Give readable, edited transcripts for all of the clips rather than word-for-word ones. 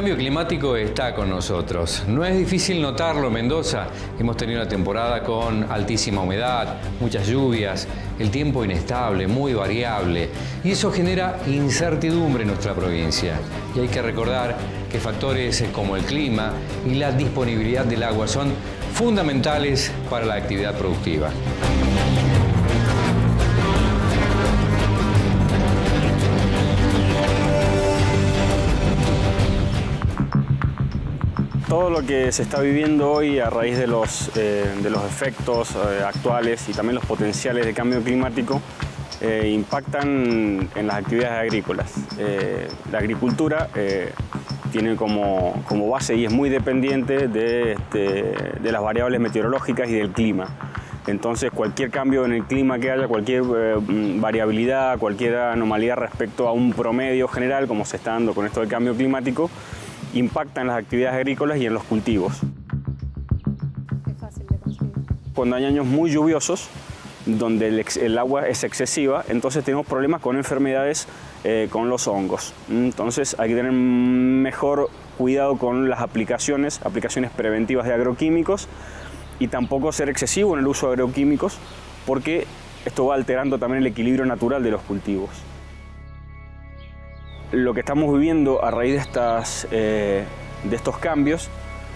cambio climático está con nosotros. No es difícil notarlo en Mendoza. Hemos tenido una temporada con altísima humedad, muchas lluvias, el tiempo inestable, muy variable. Y eso genera incertidumbre en nuestra provincia. Y hay que recordar que factores como el clima y la disponibilidad del agua son fundamentales para la actividad productiva. Todo lo que se está viviendo hoy a raíz de los efectos actuales y también los potenciales de cambio climático impactan en las actividades agrícolas. La agricultura tiene como base y es muy dependiente de las variables meteorológicas y del clima. Entonces cualquier cambio en el clima que haya, cualquier variabilidad, cualquier anomalía respecto a un promedio general, como se está dando con esto del cambio climático, impacta en las actividades agrícolas y en los cultivos. Es fácil de conseguir. Cuando hay años muy lluviosos, donde el agua es excesiva, entonces tenemos problemas con enfermedades con los hongos. Entonces hay que tener mejor cuidado con las aplicaciones preventivas de agroquímicos y tampoco ser excesivo en el uso de agroquímicos, porque esto va alterando también el equilibrio natural de los cultivos. Lo que estamos viviendo a raíz de estos cambios,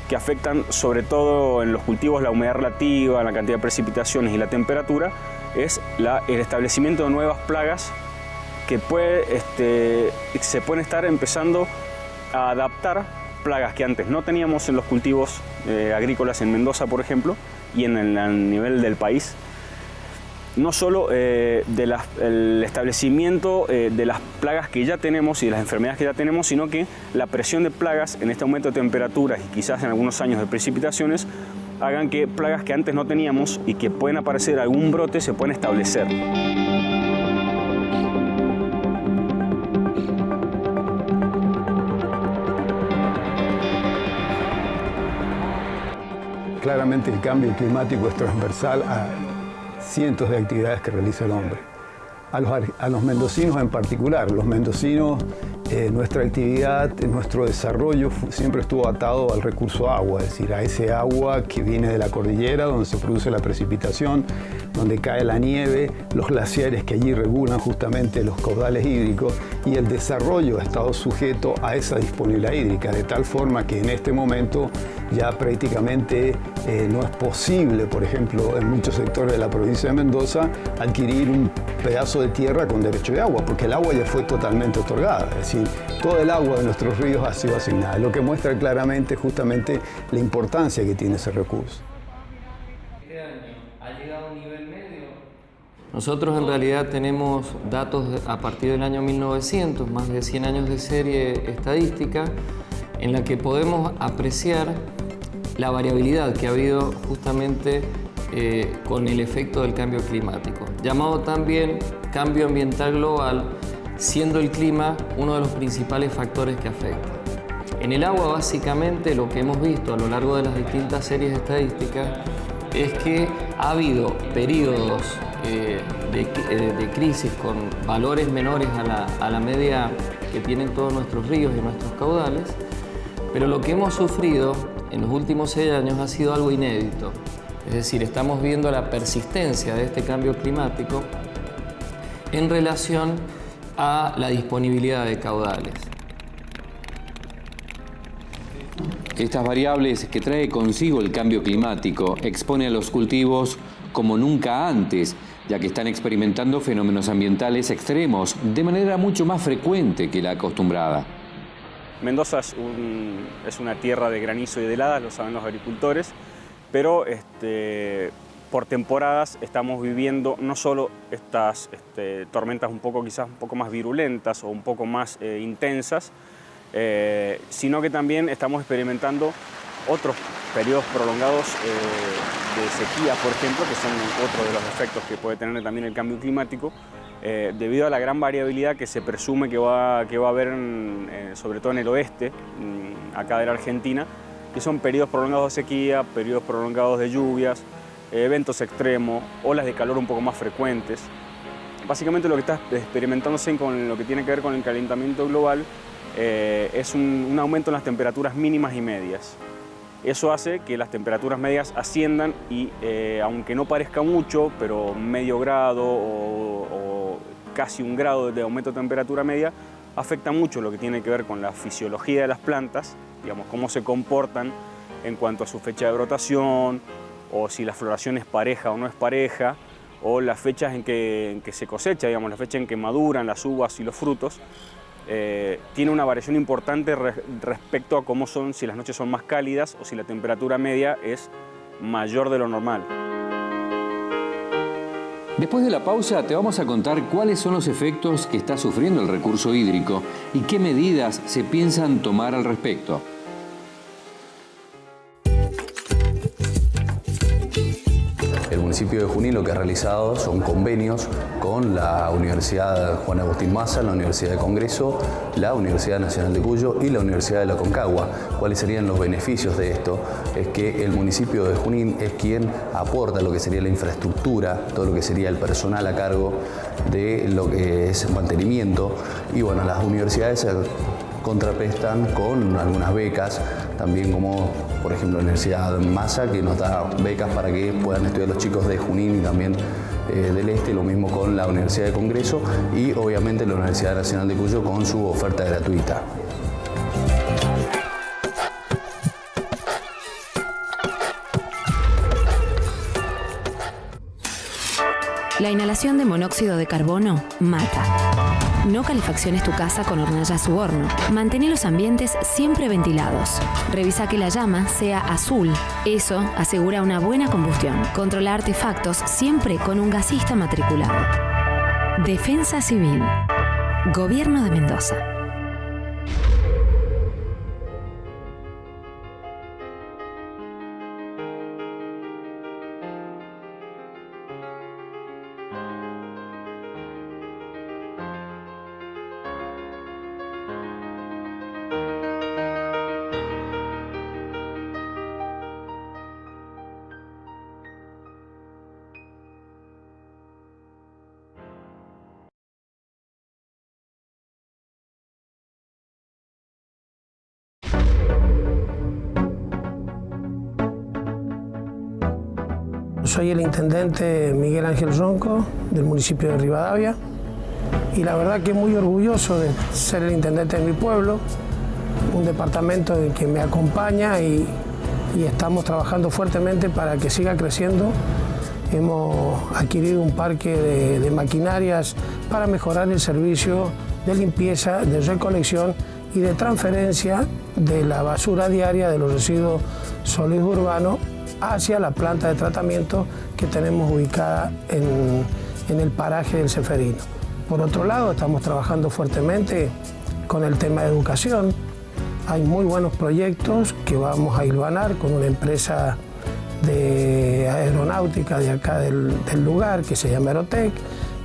que afectan sobre todo en los cultivos la humedad relativa, la cantidad de precipitaciones y la temperatura, es el establecimiento de nuevas plagas que se pueden estar empezando a adaptar, plagas que antes no teníamos en los cultivos agrícolas en Mendoza, por ejemplo, y a nivel del país. No solo el establecimiento de las plagas que ya tenemos y de las enfermedades que ya tenemos, sino que la presión de plagas en este aumento de temperaturas y quizás en algunos años de precipitaciones hagan que plagas que antes no teníamos y que pueden aparecer algún brote se pueden establecer. Claramente el cambio climático es transversal a cientos de actividades que realiza el hombre. A los mendocinos en particular, los mendocinos, nuestra actividad, nuestro desarrollo siempre estuvo atado al recurso agua, es decir, a ese agua que viene de la cordillera, donde se produce la precipitación, donde cae la nieve, los glaciares que allí regulan justamente los caudales hídricos, y el desarrollo ha estado sujeto a esa disponibilidad hídrica, de tal forma que en este momento ya prácticamente no es posible, por ejemplo, en muchos sectores de la provincia de Mendoza, adquirir un pedazo de tierra con derecho de agua, porque el agua ya fue totalmente otorgada, es decir, todo el agua de nuestros ríos ha sido asignada, lo que muestra claramente justamente la importancia que tiene ese recurso. ¿Este año ha llegado a un nivel medio? Nosotros en realidad tenemos datos a partir del año 1900, más de 100 años de serie estadística, en la que podemos apreciar la variabilidad que ha habido justamente con el efecto del cambio climático, llamado también cambio ambiental global, siendo el clima uno de los principales factores que afecta. En el agua, básicamente, lo que hemos visto a lo largo de las distintas series estadísticas es que ha habido periodos de crisis con valores menores a la media que tienen todos nuestros ríos y nuestros caudales, pero lo que hemos sufrido en los últimos 6 años ha sido algo inédito. Es decir, estamos viendo la persistencia de este cambio climático en relación a la disponibilidad de caudales. Estas variables que trae consigo el cambio climático expone a los cultivos como nunca antes, ya que están experimentando fenómenos ambientales extremos de manera mucho más frecuente que la acostumbrada. Mendoza es una tierra de granizo y de heladas, lo saben los agricultores, pero por temporadas estamos viviendo no solo estas tormentas quizás un poco más virulentas o un poco más intensas, sino que también estamos experimentando otros periodos prolongados de sequía, por ejemplo, que son otro de los efectos que puede tener también el cambio climático, debido a la gran variabilidad que se presume que va a haber, sobre todo en el oeste, acá de la Argentina, que son periodos prolongados de sequía, periodos prolongados de lluvias, eventos extremos, olas de calor un poco más frecuentes. Básicamente lo que está experimentándose con lo que tiene que ver con el calentamiento global es un aumento en las temperaturas mínimas y medias. Eso hace que las temperaturas medias asciendan y aunque no parezca mucho, pero medio grado o casi un grado de aumento de temperatura media, afecta mucho lo que tiene que ver con la fisiología de las plantas, digamos, cómo se comportan en cuanto a su fecha de brotación, o si la floración es pareja o no es pareja, o las fechas en que se cosecha, digamos, la fecha en que maduran las uvas y los frutos. Tiene una variación importante respecto a cómo son, si las noches son más cálidas o si la temperatura media es mayor de lo normal. Después de la pausa te vamos a contar cuáles son los efectos que está sufriendo el recurso hídrico y qué medidas se piensan tomar al respecto. El municipio de Junín lo que ha realizado son convenios con la Universidad Juan Agustín Maza, la Universidad de Congreso, la Universidad Nacional de Cuyo y la Universidad de la Aconcagua. ¿Cuáles serían los beneficios de esto? Es que el municipio de Junín es quien aporta lo que sería la infraestructura, todo lo que sería el personal a cargo de lo que es mantenimiento, y bueno, las universidades se contraprestan con algunas becas, también como por ejemplo la Universidad Maza, que nos da becas para que puedan estudiar los chicos de Junín y también del Este, lo mismo con la Universidad de Congreso y obviamente la Universidad Nacional de Cuyo con su oferta gratuita. La inhalación de monóxido de carbono mata. No calefacciones tu casa con hornallas u horno. Mantén los ambientes siempre ventilados. Revisa que la llama sea azul. Eso asegura una buena combustión. Controla artefactos siempre con un gasista matriculado. Defensa Civil. Gobierno de Mendoza. Soy el intendente Miguel Ángel Ronco del municipio de Rivadavia y la verdad que muy orgulloso de ser el intendente de mi pueblo, un departamento en que me acompaña y estamos trabajando fuertemente para que siga creciendo. Hemos adquirido un parque de maquinarias para mejorar el servicio de limpieza, de recolección y de transferencia de la basura diaria de los residuos sólidos urbanos hacia la planta de tratamiento que tenemos ubicada en el paraje del Ceferino. Por otro lado, estamos trabajando fuertemente con el tema de educación. Hay muy buenos proyectos que vamos a hilvanar con una empresa de aeronáutica de acá del lugar que se llama Aerotech,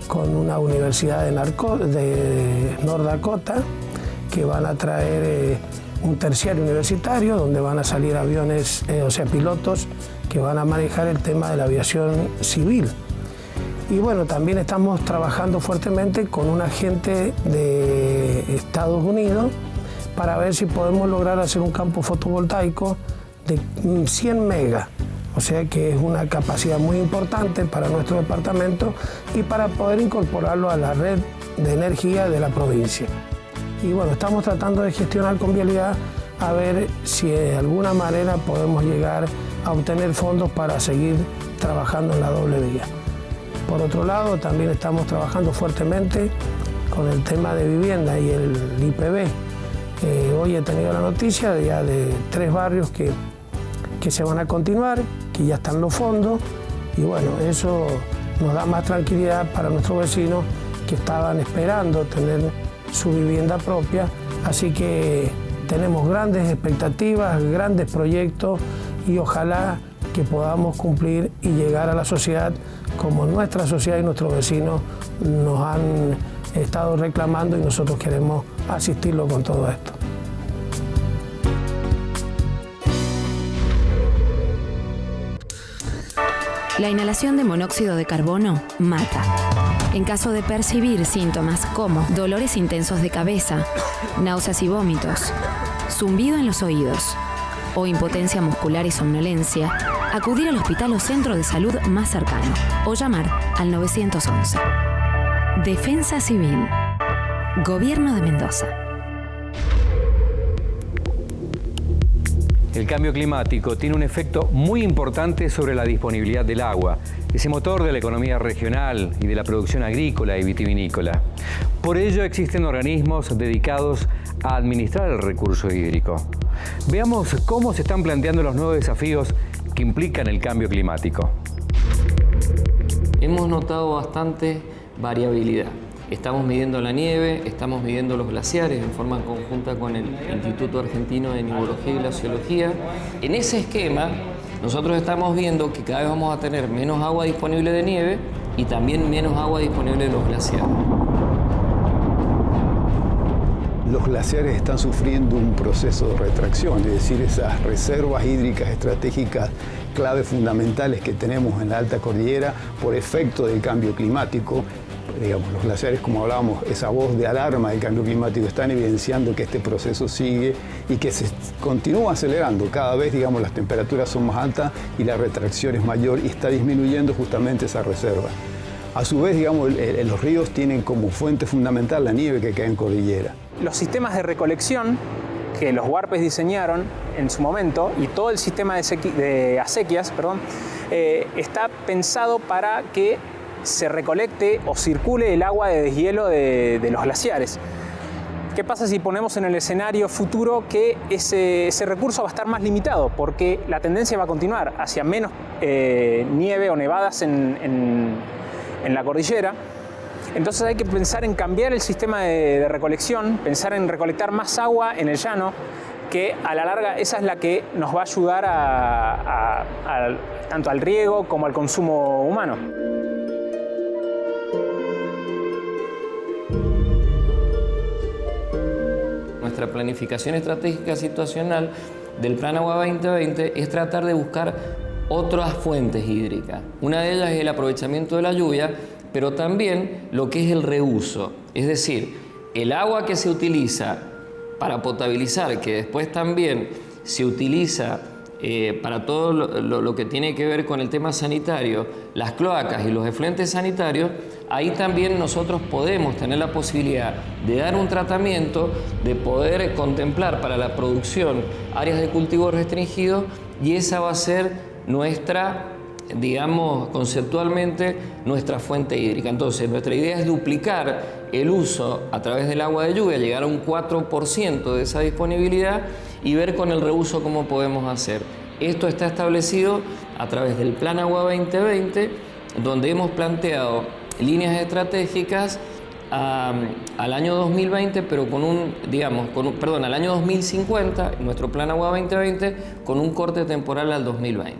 con una universidad de North Dakota que van a traer un terciario universitario donde van a salir aviones, pilotos que van a manejar el tema de la aviación civil. Y bueno, también estamos trabajando fuertemente con un agente de Estados Unidos para ver si podemos lograr hacer un campo fotovoltaico de 100 megas. O sea que es una capacidad muy importante para nuestro departamento y para poder incorporarlo a la red de energía de la provincia. Y bueno, estamos tratando de gestionar con Vialidad a ver si de alguna manera podemos llegar a obtener fondos para seguir trabajando en la doble vía. Por otro lado, también estamos trabajando fuertemente con el tema de vivienda y el IPB. Hoy he tenido la noticia ya de 3 barrios que se van a continuar, que ya están los fondos, y bueno, eso nos da más tranquilidad para nuestros vecinos que estaban esperando tener su vivienda propia, así que tenemos grandes expectativas, grandes proyectos y ojalá que podamos cumplir y llegar a la sociedad como nuestra sociedad y nuestros vecinos nos han estado reclamando y nosotros queremos asistirlo con todo esto. La inhalación de monóxido de carbono mata. En caso de percibir síntomas como dolores intensos de cabeza, náuseas y vómitos, zumbido en los oídos o impotencia muscular y somnolencia, acudir al hospital o centro de salud más cercano o llamar al 911. Defensa Civil. Gobierno de Mendoza. El cambio climático tiene un efecto muy importante sobre la disponibilidad del agua, ese motor de la economía regional y de la producción agrícola y vitivinícola. Por ello existen organismos dedicados a administrar el recurso hídrico. Veamos cómo se están planteando los nuevos desafíos que implican el cambio climático. Hemos notado bastante variabilidad. Estamos midiendo la nieve, estamos midiendo los glaciares en forma conjunta con el Instituto Argentino de Neumología y Glaciología. En ese esquema, nosotros estamos viendo que cada vez vamos a tener menos agua disponible de nieve y también menos agua disponible de los glaciares. Los glaciares están sufriendo un proceso de retracción, es decir, esas reservas hídricas estratégicas claves fundamentales que tenemos en la alta cordillera por efecto del cambio climático. Digamos, los glaciares, como hablábamos, esa voz de alarma del cambio climático están evidenciando que este proceso sigue y que se continúa acelerando. Cada vez, digamos, las temperaturas son más altas y la retracción es mayor y está disminuyendo justamente esa reserva. A su vez, digamos, los ríos tienen como fuente fundamental la nieve que cae en cordillera. Los sistemas de recolección que los huarpes diseñaron en su momento y todo el sistema de acequias, está pensado para que se recolecte o circule el agua de deshielo de los glaciares. ¿Qué pasa si ponemos en el escenario futuro que ese recurso va a estar más limitado? Porque la tendencia va a continuar hacia menos nieve o nevadas en la cordillera. Entonces hay que pensar en cambiar el sistema de recolección, pensar en recolectar más agua en el llano, que a la larga esa es la que nos va a ayudar tanto al riego como al consumo humano. Nuestra planificación estratégica situacional del Plan Agua 2020 es tratar de buscar otras fuentes hídricas. Una de ellas es el aprovechamiento de la lluvia, pero también lo que es el reuso. Es decir, el agua que se utiliza para potabilizar, que después también se utiliza para todo lo que tiene que ver con el tema sanitario, las cloacas y los efluentes sanitarios, ahí también nosotros podemos tener la posibilidad de dar un tratamiento, de poder contemplar para la producción áreas de cultivo restringido, y esa va a ser nuestra, digamos, conceptualmente, nuestra fuente hídrica. Entonces, nuestra idea es duplicar el uso a través del agua de lluvia, llegar a un 4% de esa disponibilidad y ver con el reuso cómo podemos hacer. Esto está establecido a través del Plan Agua 2020, donde hemos planteado líneas estratégicas al año 2020, pero al año 2050, nuestro Plan Agua 2020, con un corte temporal al 2020.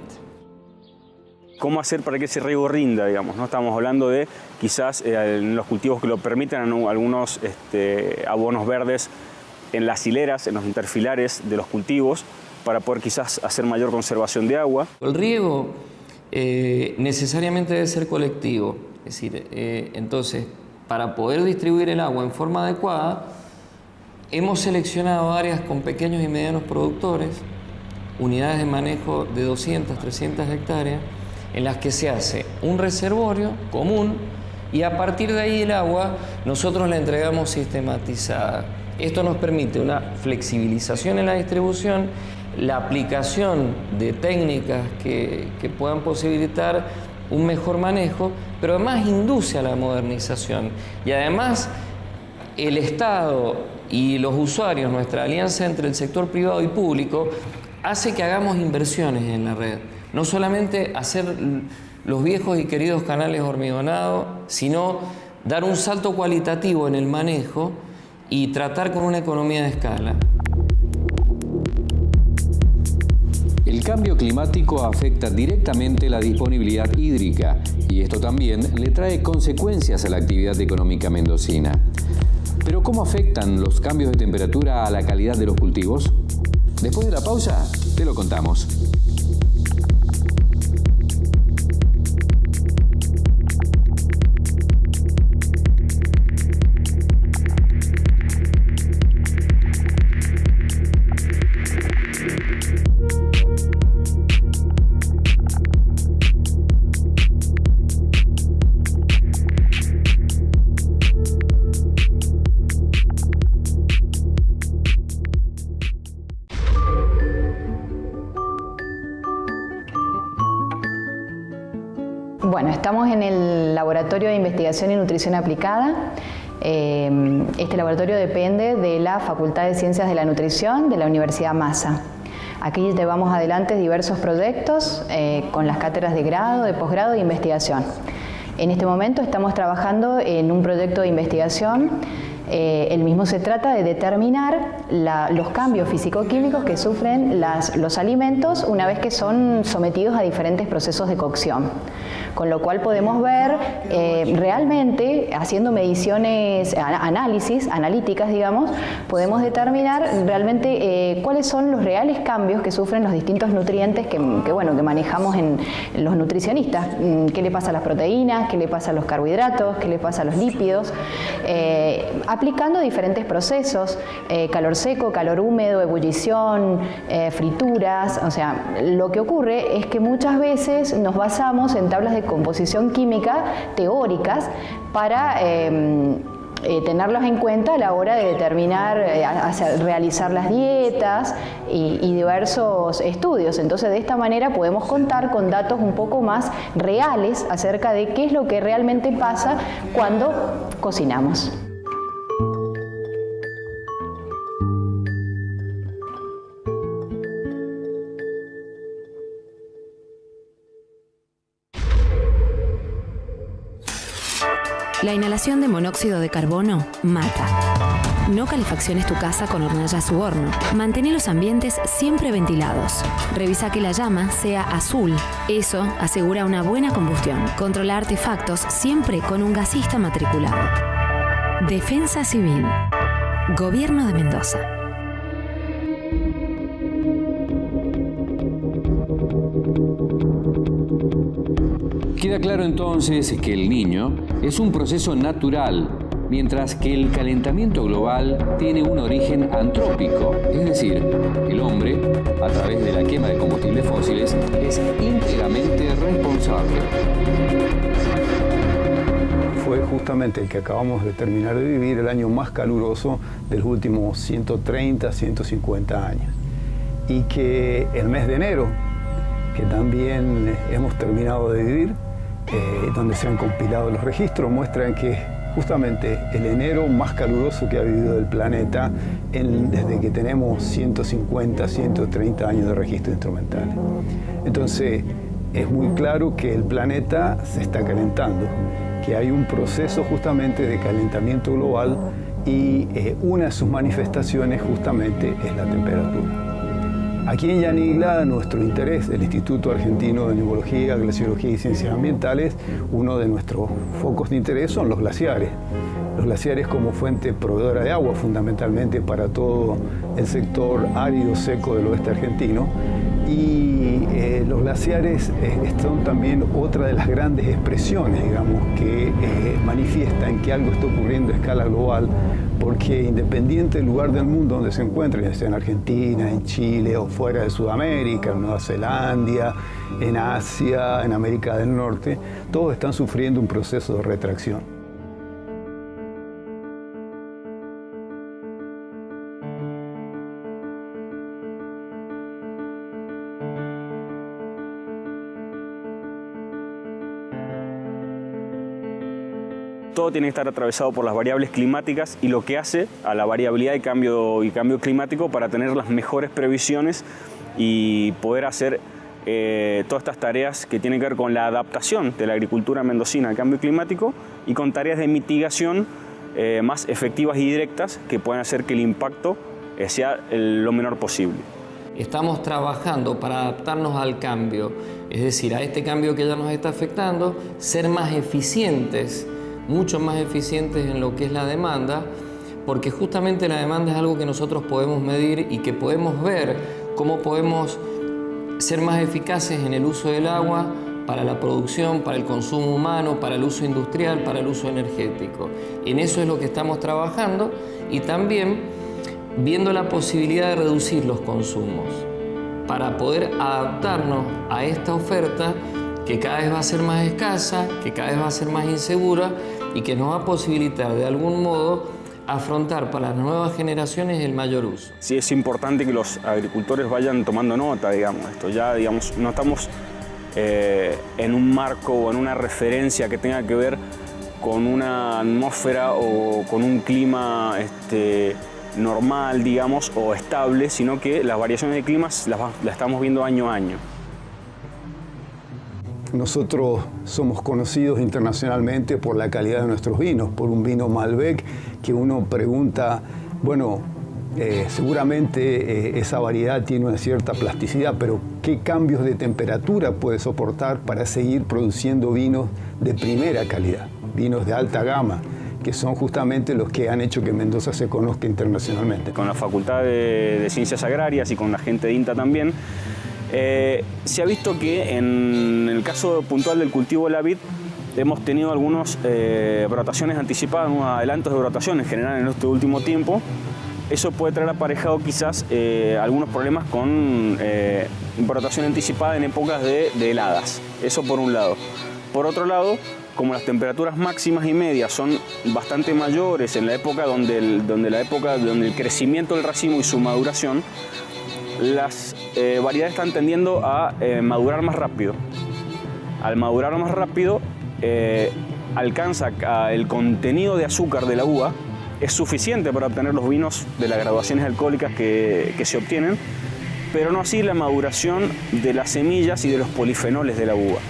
¿Cómo hacer para que ese riego rinda, digamos? ¿No? Estamos hablando de quizás en los cultivos que lo permitan, algunos abonos verdes en las hileras, en los interfilares de los cultivos, para poder quizás hacer mayor conservación de agua. El riego necesariamente debe ser colectivo, es decir, entonces, para poder distribuir el agua en forma adecuada, hemos seleccionado áreas con pequeños y medianos productores, unidades de manejo de 200, 300 hectáreas, en las que se hace un reservorio común y a partir de ahí el agua nosotros la entregamos sistematizada. Esto nos permite una flexibilización en la distribución, la aplicación de técnicas que puedan posibilitar un mejor manejo, pero además induce a la modernización. Y además el Estado y los usuarios, nuestra alianza entre el sector privado y público, hace que hagamos inversiones en la red. No solamente hacer los viejos y queridos canales hormigonados, sino dar un salto cualitativo en el manejo y tratar con una economía de escala. El cambio climático afecta directamente la disponibilidad hídrica y esto también le trae consecuencias a la actividad económica mendocina. Pero ¿cómo afectan los cambios de temperatura a la calidad de los cultivos? Después de la pausa, te lo contamos. estamos en el Laboratorio de Investigación y Nutrición Aplicada. Este laboratorio depende de la Facultad de Ciencias de la Nutrición de la Universidad Massa. Aquí llevamos adelante diversos proyectos con las cátedras de grado, de posgrado e investigación. En este momento estamos trabajando en un proyecto de investigación. El mismo se trata de determinar los cambios físico-químicos que sufren los alimentos una vez que son sometidos a diferentes procesos de cocción. Con lo cual podemos ver realmente, haciendo mediciones, análisis, analíticas, digamos, podemos determinar realmente cuáles son los reales cambios que sufren los distintos nutrientes que manejamos en los nutricionistas. ¿Qué le pasa a las proteínas? ¿Qué le pasa a los carbohidratos? ¿Qué le pasa a los lípidos? Aplicando diferentes procesos, calor seco, calor húmedo, ebullición, frituras. O sea, lo que ocurre es que muchas veces nos basamos en tablas de composición química teóricas para tenerlos en cuenta a la hora de determinar, realizar las dietas y diversos estudios. Entonces, de esta manera podemos contar con datos un poco más reales acerca de qué es lo que realmente pasa cuando cocinamos. La inhalación de monóxido de carbono mata. No calefacciones tu casa con hornallas u horno. Mantén los ambientes siempre ventilados. Revisa que la llama sea azul. Eso asegura una buena combustión. Controla artefactos siempre con un gasista matriculado. Defensa Civil. Gobierno de Mendoza. Queda claro entonces que el Niño es un proceso natural, mientras que el calentamiento global tiene un origen antrópico, es decir, el hombre, a través de la quema de combustibles fósiles, es íntegramente responsable. Fue justamente el que acabamos de terminar de vivir, el año más caluroso de los últimos 130, 150 años. Y que el mes de enero, que también hemos terminado de vivir, donde se han compilado los registros, muestran que justamente el enero más caluroso que ha vivido el planeta desde que tenemos 150, 130 años de registro instrumental. Entonces, es muy claro que el planeta se está calentando, que hay un proceso justamente de calentamiento global y una de sus manifestaciones justamente es la temperatura. Aquí en Yanigla, nuestro interés, el Instituto Argentino de Neumología, Glaciología y Ciencias Ambientales, uno de nuestros focos de interés son los glaciares. Los glaciares como fuente proveedora de agua, fundamentalmente para todo el sector árido seco del oeste argentino. Y los glaciares son también otra de las grandes expresiones, digamos, que manifiestan que algo está ocurriendo a escala global, porque independiente del lugar del mundo donde se encuentren, ya sea en Argentina, en Chile o fuera de Sudamérica, en Nueva Zelanda, en Asia, en América del Norte, todos están sufriendo un proceso de retracción. Todo tiene que estar atravesado por las variables climáticas y lo que hace a la variabilidad y cambio climático para tener las mejores previsiones y poder hacer todas estas tareas que tienen que ver con la adaptación de la agricultura mendocina al cambio climático y con tareas de mitigación más efectivas y directas que pueden hacer que el impacto sea lo menor posible. Estamos trabajando para adaptarnos al cambio, es decir, a este cambio que ya nos está afectando, ser más eficientes, mucho más eficientes en lo que es la demanda, porque justamente la demanda es algo que nosotros podemos medir y que podemos ver cómo podemos ser más eficaces en el uso del agua para la producción, para el consumo humano, para el uso industrial, para el uso energético. En eso es lo que estamos trabajando y también viendo la posibilidad de reducir los consumos para poder adaptarnos a esta oferta que cada vez va a ser más escasa, que cada vez va a ser más insegura y que nos va a posibilitar de algún modo afrontar para las nuevas generaciones el mayor uso. Sí, es importante que los agricultores vayan tomando nota, digamos, esto ya, digamos, no estamos en un marco o en una referencia que tenga que ver con una atmósfera o con un clima normal, digamos, o estable, sino que las variaciones de climas las estamos viendo año a año. Nosotros somos conocidos internacionalmente por la calidad de nuestros vinos, por un vino Malbec que uno pregunta, bueno, seguramente esa variedad tiene una cierta plasticidad, pero ¿qué cambios de temperatura puede soportar para seguir produciendo vinos de primera calidad, vinos de alta gama, que son justamente los que han hecho que Mendoza se conozca internacionalmente? Con la Facultad de Ciencias Agrarias y con la gente de INTA también, se ha visto que en el caso puntual del cultivo de la vid hemos tenido algunas brotaciones anticipadas, unos adelantos de brotación en general en este último tiempo. Eso puede traer aparejado quizás algunos problemas con brotación anticipada en épocas de heladas. Eso por un lado. Por otro lado, como las temperaturas máximas y medias son bastante mayores en la época donde el crecimiento del racimo y su maduración, las variedades están tendiendo a madurar más rápido. Al madurar más rápido, alcanza el contenido de azúcar de la uva, es suficiente para obtener los vinos de las graduaciones alcohólicas que se obtienen, pero no así la maduración de las semillas y de los polifenoles de la uva.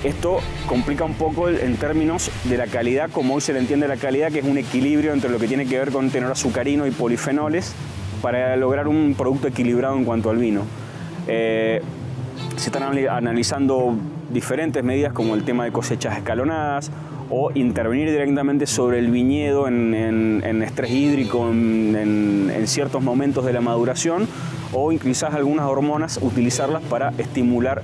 Esto complica un poco en términos de la calidad, como hoy se le entiende la calidad, que es un equilibrio entre lo que tiene que ver con tenor azucarino y polifenoles, para lograr un producto equilibrado en cuanto al vino. Se están analizando diferentes medidas como el tema de cosechas escalonadas o intervenir directamente sobre el viñedo en estrés hídrico en ciertos momentos de la maduración, o quizás algunas hormonas utilizarlas para estimular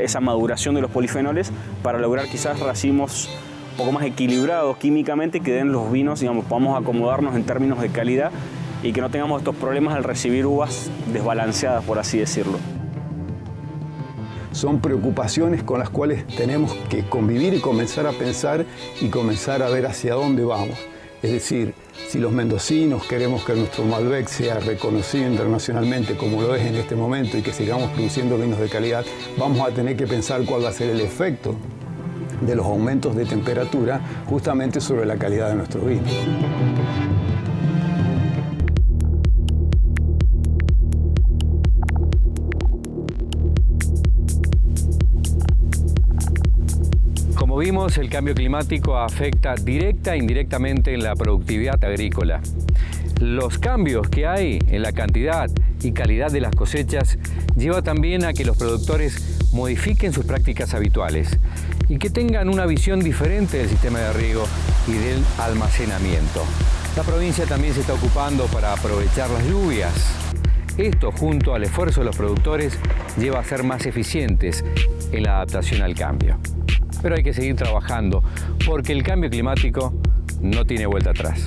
esa maduración de los polifenoles para lograr quizás racimos un poco más equilibrados químicamente, que den los vinos, digamos, podamos acomodarnos en términos de calidad y que no tengamos estos problemas al recibir uvas desbalanceadas, por así decirlo. Son preocupaciones con las cuales tenemos que convivir y comenzar a pensar y comenzar a ver hacia dónde vamos. Es decir, si los mendocinos queremos que nuestro Malbec sea reconocido internacionalmente como lo es en este momento y que sigamos produciendo vinos de calidad, vamos a tener que pensar cuál va a ser el efecto de los aumentos de temperatura justamente sobre la calidad de nuestros vinos. Como vimos, el cambio climático afecta directa e indirectamente en la productividad agrícola. Los cambios que hay en la cantidad y calidad de las cosechas lleva también a que los productores modifiquen sus prácticas habituales y que tengan una visión diferente del sistema de riego y del almacenamiento. La provincia también se está ocupando para aprovechar las lluvias. Esto, junto al esfuerzo de los productores, lleva a ser más eficientes en la adaptación al cambio. Pero hay que seguir trabajando porque el cambio climático no tiene vuelta atrás.